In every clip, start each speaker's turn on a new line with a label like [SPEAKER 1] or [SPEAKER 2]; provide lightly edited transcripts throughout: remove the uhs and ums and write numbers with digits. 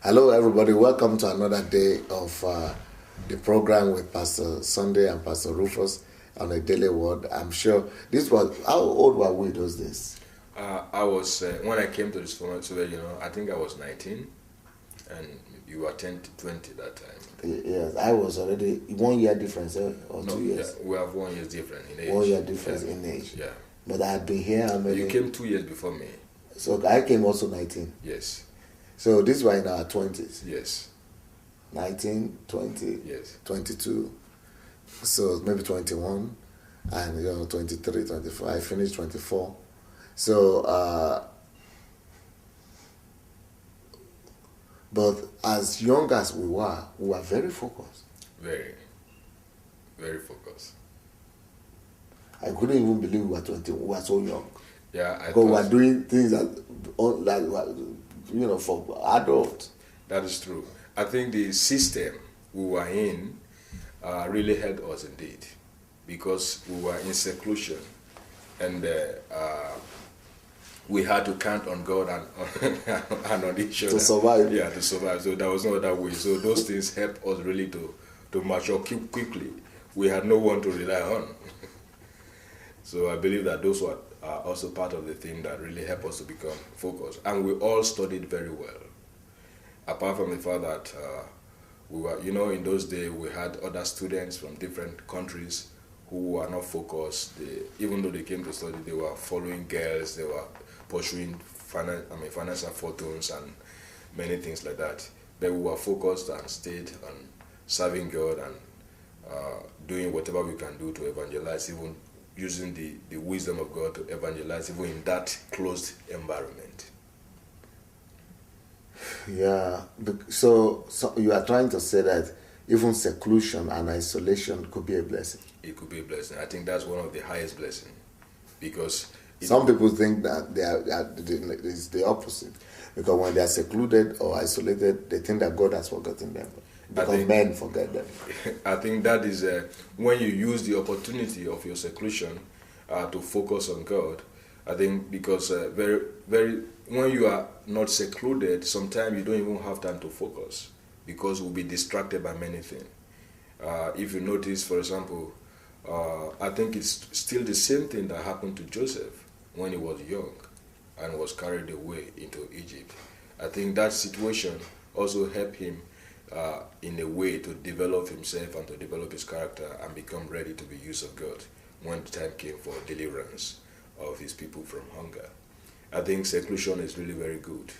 [SPEAKER 1] Hello, everybody. Welcome to another day of the program with Pastor Sandey and Pastor Rufus on a daily word. I'm sure this was, how old were we those days?
[SPEAKER 2] I was, when I came to this format, I think I was 19 and you were 10 to 20 that time.
[SPEAKER 1] Yes, I was already 1 year difference or 2 years?
[SPEAKER 2] Yeah, we have 1 year difference in age.
[SPEAKER 1] 1 year difference in age.
[SPEAKER 2] Yeah.
[SPEAKER 1] But I had been here how many?
[SPEAKER 2] You came 2 years before me.
[SPEAKER 1] So I came also 19.
[SPEAKER 2] Yes.
[SPEAKER 1] So this was in our 20s.
[SPEAKER 2] Yes.
[SPEAKER 1] 19, 20,
[SPEAKER 2] yes.
[SPEAKER 1] 22. So maybe 21 and 23, 24. I finished 24. So, but as young as we were very focused.
[SPEAKER 2] Very, very focused.
[SPEAKER 1] I couldn't even believe we were 20. We were so young.
[SPEAKER 2] Yeah,
[SPEAKER 1] because we were doing things that, for adults.
[SPEAKER 2] That is true. I think the system we were in really helped us indeed, because we were in seclusion and we had to count on God and on each other.
[SPEAKER 1] To survive.
[SPEAKER 2] Yeah, to survive. So there was no other way. So those things helped us really to mature quickly. We had no one to rely on. So I believe that those were also part of the thing that really helped us to become focused. And we all studied very well. Apart from the fact that we were, in those days we had other students from different countries who were not focused. Even though they came to study, they were following girls, they were pursuing financial fortunes and many things like that. But we were focused and stayed on serving God and doing whatever we can do to evangelize, even using the wisdom of God to evangelize, even in that closed environment.
[SPEAKER 1] Yeah, so you are trying to say that even seclusion and isolation could be a blessing.
[SPEAKER 2] It could be a blessing. I think that's one of the highest blessings, because
[SPEAKER 1] some people think that it's the opposite, because when they are secluded or isolated, they think that God has forgotten them, because men forget them.
[SPEAKER 2] I think that is when you use the opportunity of your seclusion to focus on God. I think because when you are not secluded, sometimes you don't even have time to focus, because we'll be distracted by many things. If you notice, for example, I think it's still the same thing that happened to Joseph when he was young and was carried away into Egypt. I think that situation also helped him in a way to develop himself and to develop his character and become ready to be used of God when the time came for deliverance of his people from hunger. I think seclusion is really very good.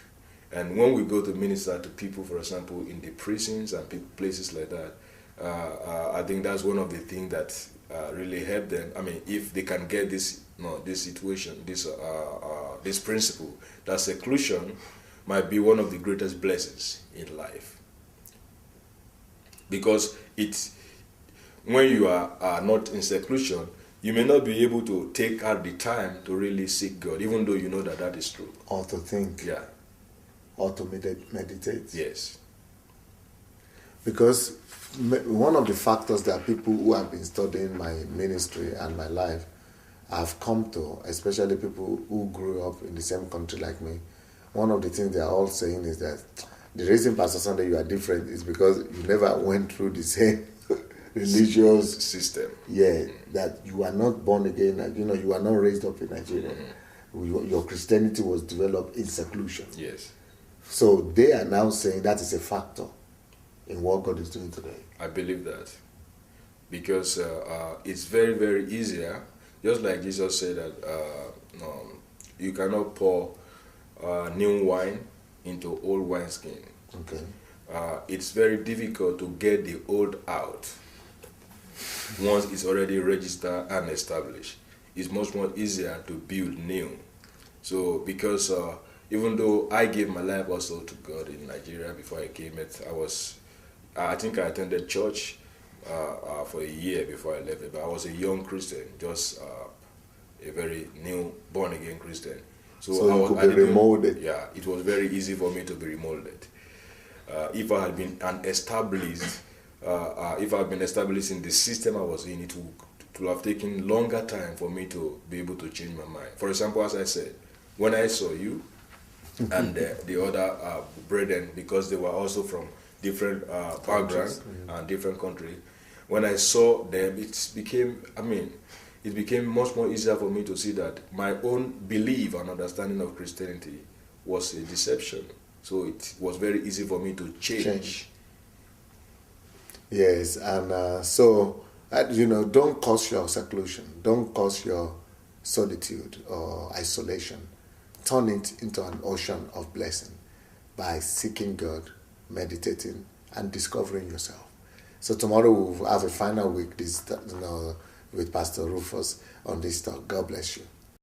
[SPEAKER 2] And when we go to minister to people, for example, in the prisons and places like that, I think that's one of the things that really help them. I mean, if they can get this situation, this principle, that seclusion might be one of the greatest blessings in life. Because when you are not in seclusion, you may not be able to take out the time to really seek God, even though you know that is true.
[SPEAKER 1] Or to think.
[SPEAKER 2] Yeah.
[SPEAKER 1] Or to meditate.
[SPEAKER 2] Yes.
[SPEAKER 1] Because one of the factors that people who have been studying my ministry and my life have come to, especially people who grew up in the same country like me, one of the things they are all saying is that the reason, Pastor Sandey, you are different is because you never went through the same religious
[SPEAKER 2] system.
[SPEAKER 1] Yeah, that you are not born again, you are not raised up in Nigeria. Mm-hmm. Your Christianity was developed in seclusion.
[SPEAKER 2] Yes.
[SPEAKER 1] So they are now saying that is a factor in what God is doing today.
[SPEAKER 2] I believe that. Because it's very, very easier, just like Jesus said that you cannot pour new wine into old wineskin.
[SPEAKER 1] Okay.
[SPEAKER 2] It's very difficult to get the old out once it's already registered and established. It's much more easier to build new. So because even though I gave my life also to God in Nigeria before I came, I think I attended church for a year before I left it, but I was a young Christian, just a very new born-again Christian.
[SPEAKER 1] So you could be remolded.
[SPEAKER 2] Yeah, it was very easy for me to be remolded. If I had been established in the system I was in, it would have taken longer time for me to be able to change my mind. For example, as I said, when I saw you, and the other brethren, because they were also from different backgrounds and different countries. When I saw them, it became much more easier for me to see that my own belief and understanding of Christianity was a deception. So it was very easy for me to change.
[SPEAKER 1] Yes, and don't cause your seclusion, don't cause your solitude or isolation. Turn it into an ocean of blessing by seeking God, meditating, and discovering yourself. So tomorrow we'll have a final week with Pastor Rufus on this talk. God bless you.